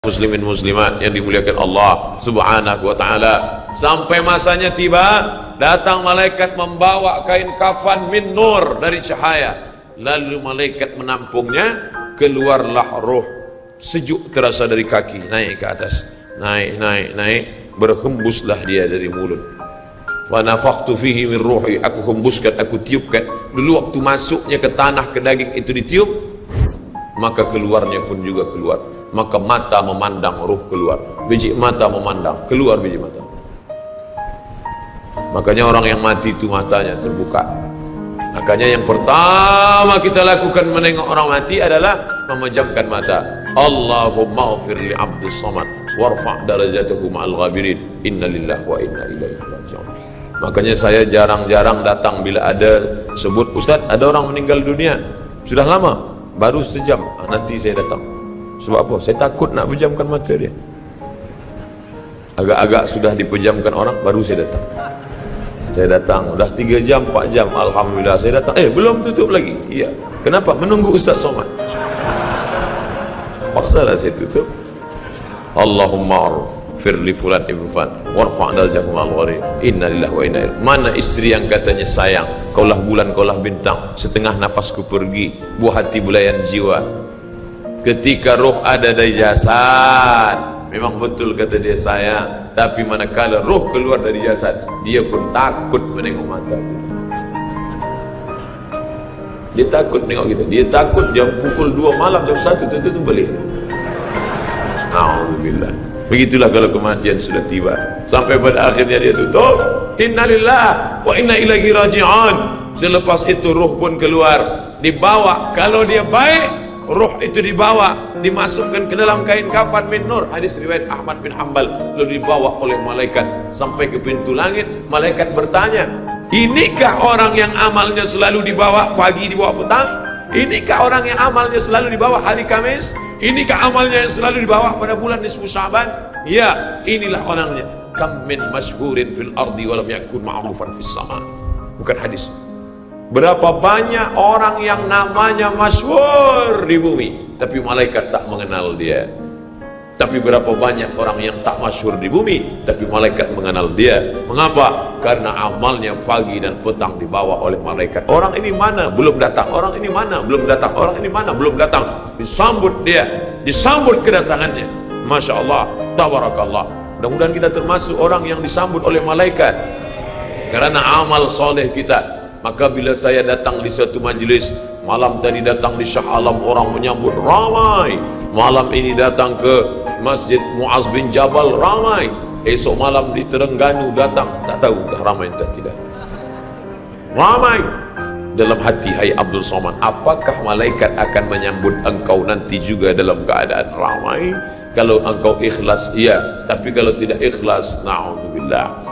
Muslimin muslimat yang dimuliakan Allah subhanahu wa ta'ala. Sampai masanya tiba, datang malaikat membawa kain kafan min nur, dari cahaya. Lalu malaikat menampungnya, keluarlah roh. Sejuk terasa dari kaki, naik ke atas, naik, berhembuslah dia dari mulut. Wa nafakhtu fihi min ruhi, aku hembuskan, aku tiupkan. Dulu waktu masuknya ke tanah, ke daging itu ditiup, maka keluarnya pun juga keluar. Maka mata memandang, ruh keluar. Biji mata memandang, keluar biji mata. Makanya orang yang mati itu matanya terbuka. Makanya yang pertama kita lakukan menengok orang mati adalah memejamkan mata. Allahumma ghfir li abdis samad warfa' darajatahu ma'al ghabirin, inna lillahi wa inna ilaihi raji'un. Makanya saya jarang-jarang datang bila ada sebut, Ustaz ada orang meninggal dunia, sudah lama, baru sejam, nanti saya datang. Sebab apa? Saya takut nak pejamkan mata dia. Agak-agak sudah dipejamkan orang, baru saya datang. Saya datang, dah 3 jam, 4 jam, alhamdulillah saya datang. Belum tutup lagi. Iya. Kenapa? Menunggu Ustaz Somad. Paksalah saya tutup. Allahumma ighfir li fulan ibn fulan warfa' darajatahu ma'al ghabirin, inna lillahi wa inna ilaihi. Mana istri yang katanya sayang, kaulah bulan, kaulah bintang, setengah nafasku pergi, buah hati bulayan jiwa. Ketika roh ada dari jasad, memang betul kata dia sayang, tapi manakala roh keluar dari jasad, dia pun takut menengok mata kita. Dia takut menengok kita. Dia takut jam pukul 2 malam, jam 1 tutup balik. Alhamdulillah. Begitulah kalau kematian sudah tiba. Sampai pada akhirnya dia tutup, innalillah wa inna ilaihi raji'un. Selepas itu roh pun keluar, dibawa. Kalau dia baik, roh itu dibawa, dimasukkan ke dalam kain kafan min nur. Hadis riwayat Ahmad bin Hanbal. Lalu dibawa oleh malaikat sampai ke pintu langit. Malaikat bertanya, inikah orang yang amalnya selalu dibawa pagi, dibawa petang? Inikah orang yang amalnya selalu dibawa hari Kamis? Inikah amalnya yang selalu dibawa pada bulan nisfu Sya'ban? Ya, inilah orangnya. Kam min masyhurin fil ardi walam yakun ma'rufan fis sama. Bukan hadis. Berapa banyak orang yang namanya masyhur di bumi, tapi malaikat tak mengenal dia. Tapi berapa banyak orang yang tak masyhur di bumi, tapi malaikat mengenal dia. Mengapa? Karena amalnya pagi dan petang dibawa oleh malaikat. Orang ini mana? Belum datang. Orang ini mana? Belum datang. Orang ini mana? Belum datang. Disambut dia, disambut kedatangannya. Masya Allah, tabarakallah. Mudah-mudahan kita termasuk orang yang disambut oleh malaikat karena amal soleh kita. Maka bila saya datang di suatu majlis, malam tadi datang di Shah Alam, orang menyambut ramai. Malam ini datang ke Masjid Muaz bin Jabal, ramai. Esok malam di Terengganu datang, tak tahu entah ramai entah tidak. Ramai. Dalam hati, hai Abdul Somad, apakah malaikat akan menyambut engkau nanti juga dalam keadaan ramai? Kalau engkau ikhlas, iya. Tapi kalau tidak ikhlas, na'udzubillah.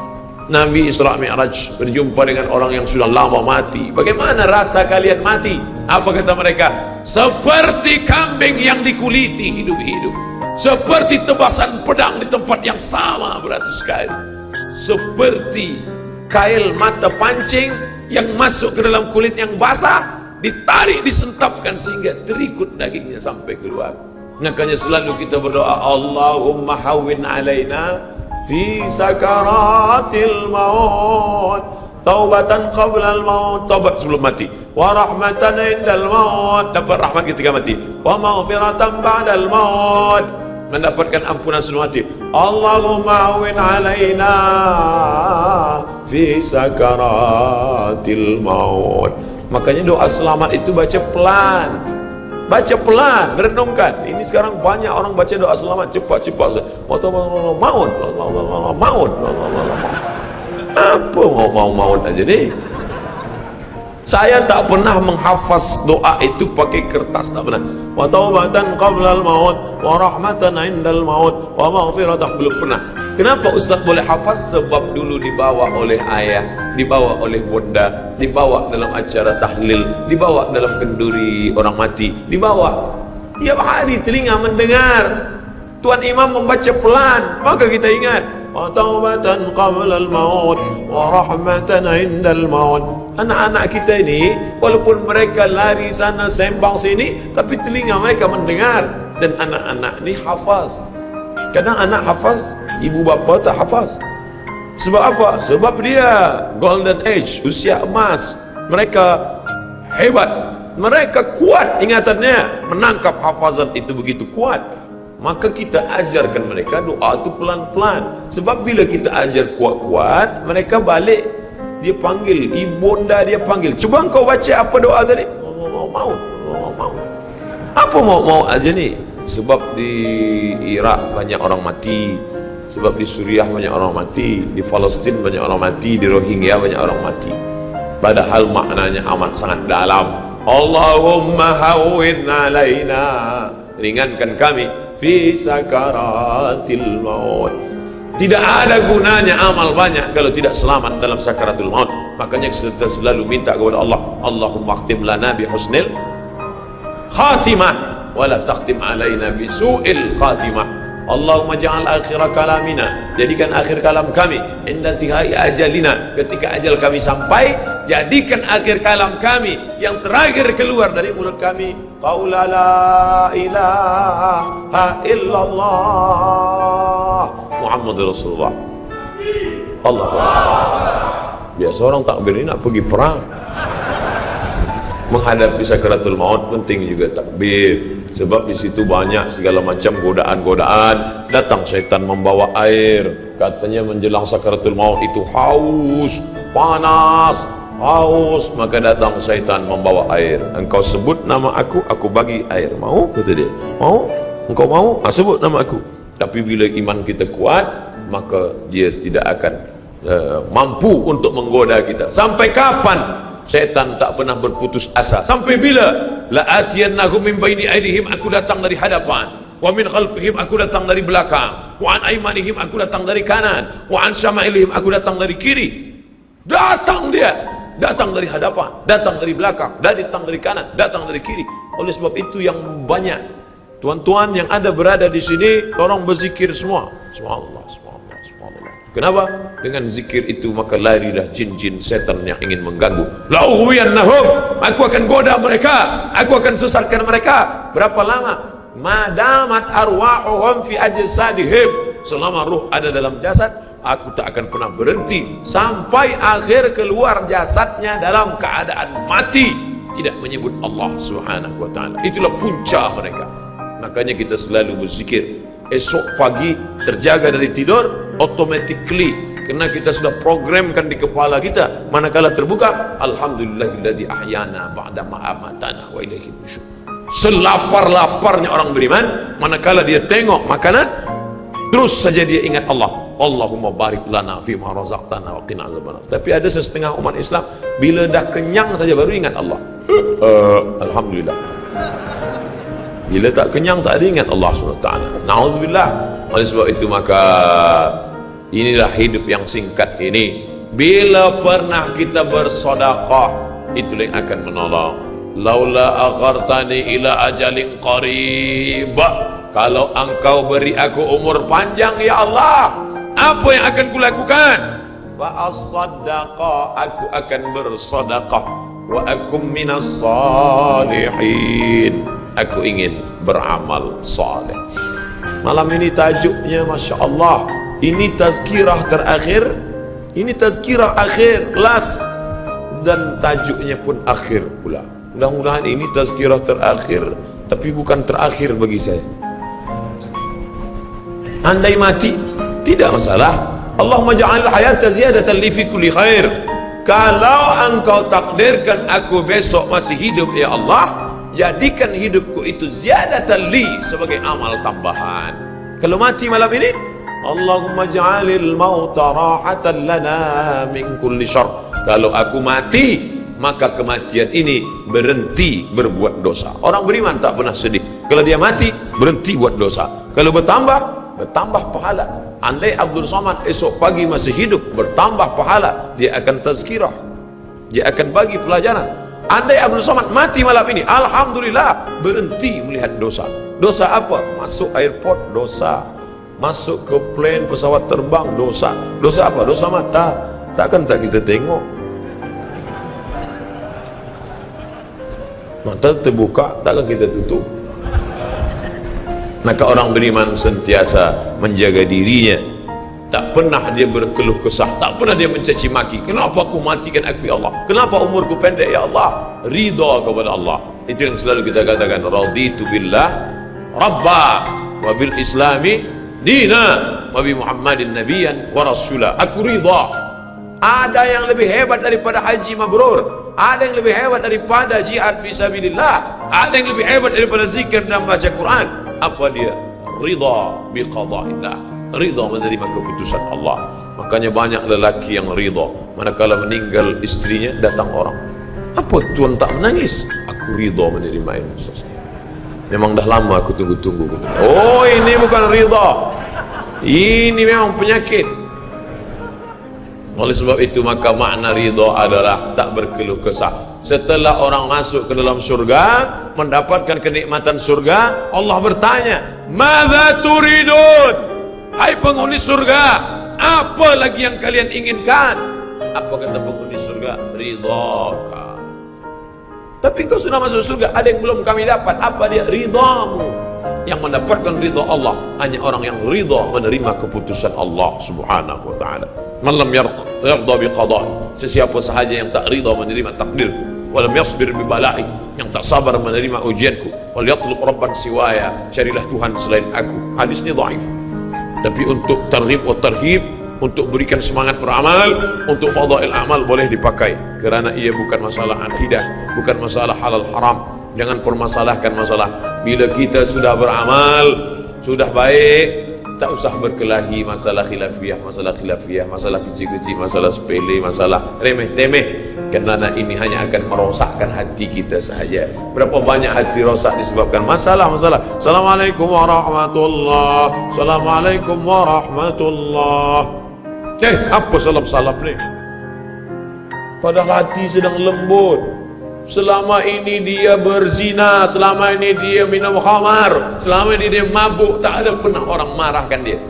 Nabi Isra Mi'raj berjumpa dengan orang yang sudah lama mati. Bagaimana rasa kalian mati? Apa kata mereka? Seperti kambing yang dikuliti hidup-hidup, seperti tebasan pedang di tempat yang sama beratus kali, seperti kail mata pancing yang masuk ke dalam kulit yang basah, ditarik, disentapkan sehingga terikut dagingnya sampai keluar. Makanya selalu kita berdoa, Allahumma hawwin alaina fi sakaratil maut, taubatan qablal maut, taubat sebelum mati, wa rahmatan indal maut, dapat rahmat ketika mati, wa maghfiratan ba'dal maut, mendapatkan ampunan sebelum mati. Allahumma hawwin alaina fi sakaratil maut. Makanya doa selamat itu baca pelan. Baca pelan, merenungkan. Ini sekarang banyak orang baca doa selamat cepat-cepat. Maut. Apa maut aja nih? Saya tak pernah menghafaz doa itu pakai kertas, tak pernah. Wa taubatan qablal maut, wa rahmatan indal maut, wa maghfiratan, belum pernah. Kenapa Ustaz boleh hafaz? Sebab dulu dibawa oleh ayah, dibawa oleh bunda, dibawa dalam acara tahlil, dibawa dalam kenduri orang mati, dibawa. Tiap hari telinga mendengar Tuan Imam membaca pelan, maka kita ingat. Wa taubatan qablal maut, wa rahmatan indal maut. Anak-anak kita ini, walaupun mereka lari sana sembang sini, tapi telinga mereka mendengar. Dan anak-anak ini hafaz. Kadang anak hafaz, ibu bapa tak hafaz. Sebab apa? Sebab dia golden age, usia emas. Mereka hebat, mereka kuat ingatannya, menangkap hafazan itu begitu kuat. Maka kita ajarkan mereka doa itu pelan-pelan. Sebab bila kita ajar kuat-kuat, mereka balik, dia panggil, ibunda dia panggil, cuba kau baca apa doa tadi? Mau. Apa mau aja ni? Sebab di Iraq banyak orang mati, sebab di Suriah banyak orang mati, di Palestin banyak orang mati, di Rohingya banyak orang mati. Padahal maknanya amat sangat dalam. Allahumma hawwin alaina, ringankan kami fi sakaratil maut. Tidak ada gunanya amal banyak kalau tidak selamat dalam sakaratul maut. Makanya kita selalu minta kepada Allah, Allahumma khtim lana bi husnil khatimah wa la takhtim alaina bi su'il khatimah. Allahumma ja'al akhir kalamina, jadikan akhir kalam kami inda tihai ajalina, ketika ajal kami sampai, jadikan akhir kalam kami yang terakhir keluar dari mulut kami qaula la ilaha illallah Muhammadur Rasulullah. Allah. Biasa orang takbir ini nak pergi perang, menghadapi sakaratul maut penting juga takbir. Sebab di situ banyak segala macam godaan-godaan. Datang syaitan membawa air, katanya menjelang sakaratul maut itu haus, panas, haus, maka datang syaitan membawa air. Engkau sebut nama aku bagi air. Mau? Kata dia. Mau? Engkau mau? Sebut nama aku. Tapi bila iman kita kuat, maka dia tidak akan mampu untuk menggoda kita. Sampai kapan syaitan tak pernah berputus asa? Sampai bila? La atiyannahum min baini aydihim, aku datang dari hadapan, wa min khalfihim, aku datang dari belakang, wa an aymanihim, aku datang dari kanan, wa an syama'ilihim, aku datang dari kiri. Datang dia, datang dari hadapan, datang dari belakang, datang dari kanan, datang dari kiri. Oleh sebab itu yang banyak tuan-tuan yang ada berada di sini, tolong berzikir semua. Subhanallah, subhanallah, subhanallah. Kenapa? Dengan zikir itu maka larilah jin-jin setan yang ingin mengganggu. La'uwiyannahum, aku akan goda mereka, aku akan sesatkan mereka. Berapa lama? Madamat arwahuhum fi ajsadihim, selama ruh ada dalam jasad, aku tak akan pernah berhenti sampai akhir keluar jasadnya dalam keadaan mati, tidak menyebut Allah Subhanahu wa taala. Itulah punca mereka. Makanya kita selalu berzikir. Esok pagi terjaga dari tidur automatically, karena kita sudah programkan di kepala kita, manakala terbuka, alhamdulillahilladzi ahyana ba'da ma amatana wa ilaihi nusyur. Selapar-laparnya orang beriman, manakala dia tengok makanan, terus saja dia ingat Allah. Allahumma barik lana fi ma razaqtana wa qina azabannar. Tapi ada setengah umat Islam, bila dah kenyang saja baru ingat Allah. Alhamdulillah. Bila tak kenyang tak ada ingat Allah SWT. Na'udzubillah. Oleh sebab itu maka inilah hidup yang singkat ini. Bila pernah kita bersedekah, itulah yang akan menolong. Laula akhartani ila ajalin qarib, kalau engkau beri aku umur panjang ya Allah, apa yang akan kulakukan? Fa as-sadaqah, aku akan bersedekah. Wa akum minas salihin, aku ingin beramal saleh. Malam ini tajuknya Masya Allah, ini tazkirah terakhir, ini tazkirah akhir, last, dan tajuknya pun akhir pula. Mudah-mudahan ini tazkirah terakhir, tapi bukan terakhir bagi saya. Andai mati tidak masalah. Allahumma ja'al hayata ziyadatan li fi kulli khair. Kalau engkau takdirkan aku besok masih hidup ya Allah, jadikan hidupku itu ziyadatan li, sebagai amal tambahan. Kalau mati malam ini, Allahumma ja'alil mauta rahatan lana min kulli syarr. Kalau aku mati, maka kematian ini berhenti berbuat dosa. Orang beriman tak pernah sedih. Kalau dia mati, berhenti buat dosa. Kalau bertambah pahala. Andai Abdul Somad esok pagi masih hidup, bertambah pahala, dia akan tazkirah, dia akan bagi pelajaran. Andai Abdul Somad mati malam ini, alhamdulillah, berhenti melihat dosa. Dosa apa? Masuk airport, dosa. Masuk ke plane, pesawat terbang, dosa. Dosa apa? Dosa mata. Takkan tak kita tengok? Mata terbuka, takkan kita tutup? Maka orang beriman sentiasa menjaga dirinya, tak pernah dia berkeluh kesah, tak pernah dia mencaci maki. Kenapa aku matikan aku ya Allah? Kenapa umurku pendek ya Allah? Ridha kepada Allah. Itu yang selalu kita katakan, raditu billah rabba wa bil islami dina wa bi Muhammadin nabiyyan wa rasula. Aku ridha. Ada yang lebih hebat daripada haji mabrur, ada yang lebih hebat daripada jihad fisabilillah, ada yang lebih hebat daripada zikir dan baca Quran. Apa dia? Ridha bi qada'illah, ridha menerima keputusan Allah. Makanya banyak lelaki yang ridha manakala meninggal istrinya, datang orang, apa tuan tak menangis? Aku ridha menerima ini, Ustaz. Memang dah lama aku tunggu-tunggu. Oh, ini bukan ridha, ini memang penyakit. Oleh sebab itu maka makna ridha adalah tak berkeluh kesah. Setelah orang masuk ke dalam surga, mendapatkan kenikmatan surga, Allah bertanya, "Madza turidun?" Hai penghuni surga, apa lagi yang kalian inginkan? Apa kata penghuni surga? Ridhaka. Tapi kau sudah masuk surga, ada yang belum kami dapat. Apa dia? Ridhamu. Yang mendapatkan ridha Allah hanya orang yang ridha menerima keputusan Allah Subhanahu wa taala. Man lam yarda bi qada'i, sesiapa sahaja yang tak ridha menerima takdir, walam yasbir bi bala'i, yang tak sabar menerima ujianku, falyatlub rabban siwaya, carilah Tuhan selain aku. Hadis ini dhaif. Tapi untuk targhib wa tarhib, untuk berikan semangat beramal, untuk fadail amal boleh dipakai, kerana ia bukan masalah akidah, bukan masalah halal haram. Jangan permasalahkan masalah. Bila kita sudah beramal, sudah baik, tak usah berkelahi masalah khilafiyah, masalah kecil-kecil, masalah sepele, masalah remeh-temeh. Kerana ini hanya akan merosakkan hati kita sahaja. Berapa banyak hati rosak disebabkan masalah-masalah. Assalamualaikum warahmatullahi, Assalamualaikum warahmatullahi. Apa salam-salam ni? Padahal hati sedang lembut. Selama ini dia berzina, selama ini dia minum khamar, selama ini dia mabuk, tak ada pernah orang marahkan dia.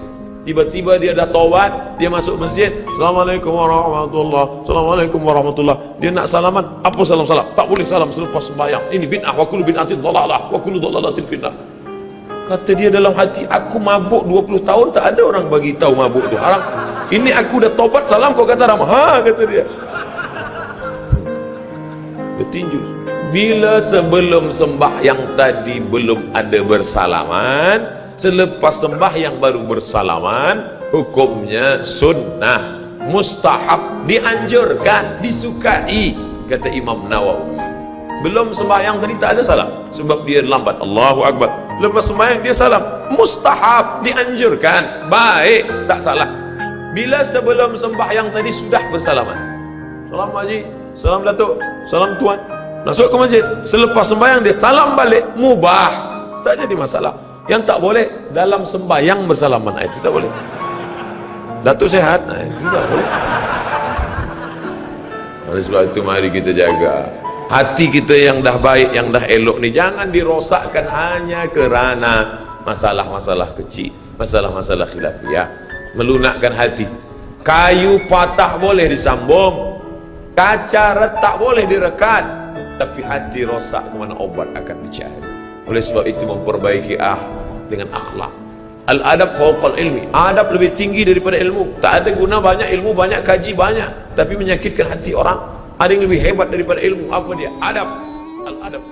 Tiba-tiba dia dah taubat, dia masuk masjid, Assalamualaikum warahmatullahi, Assalamualaikum warahmatullahi. Dia nak salaman, apa salam-salam? Tak boleh salam selepas sembahyang. Ini bid'ah, wa kullu bid'atin dhalalah, wa kullu dhalalatin finnah. Kata dia dalam hati, aku mabuk 20 tahun, tak ada orang bagi tahu mabuk tu haram. Ini aku dah taubat, salam kau kata haram. Ha, kata dia. Bertinju. Bila sebelum sembahyang tadi belum ada bersalaman, selepas sembahyang baru bersalaman, hukumnya sunnah, mustahab, dianjurkan, disukai, kata Imam Nawawi. Belum sembahyang tadi tak ada salam, sebab dia lambat. Allahu Akbar. Lepas sembahyang dia salam, mustahab, dianjurkan, baik, tak salah. Bila sebelum sembahyang tadi sudah bersalaman, salam haji, salam datuk, salam tuan, masuk ke masjid, selepas sembahyang dia salam balik, mubah, tak jadi masalah. Yang tak boleh dalam sembahyang bersalaman, itu tak boleh. Datuk sehat, itu tak boleh. Oleh sebab itu mari kita jaga hati kita yang dah baik, yang dah elok ni, jangan dirosakkan hanya kerana masalah-masalah kecil, masalah-masalah khilafiyah. Melunakkan hati. Kayu patah boleh disambung, kaca retak boleh direkat, tapi hati rosak kemana obat akan dicari. Oleh sebab itu memperbaiki dengan akhlak. Al-adab fawqal ilmi, adab lebih tinggi daripada ilmu. Tak ada guna banyak ilmu, banyak kaji banyak, tapi menyakitkan hati orang. Ada yang lebih hebat daripada ilmu, apa dia? Adab. Al-adab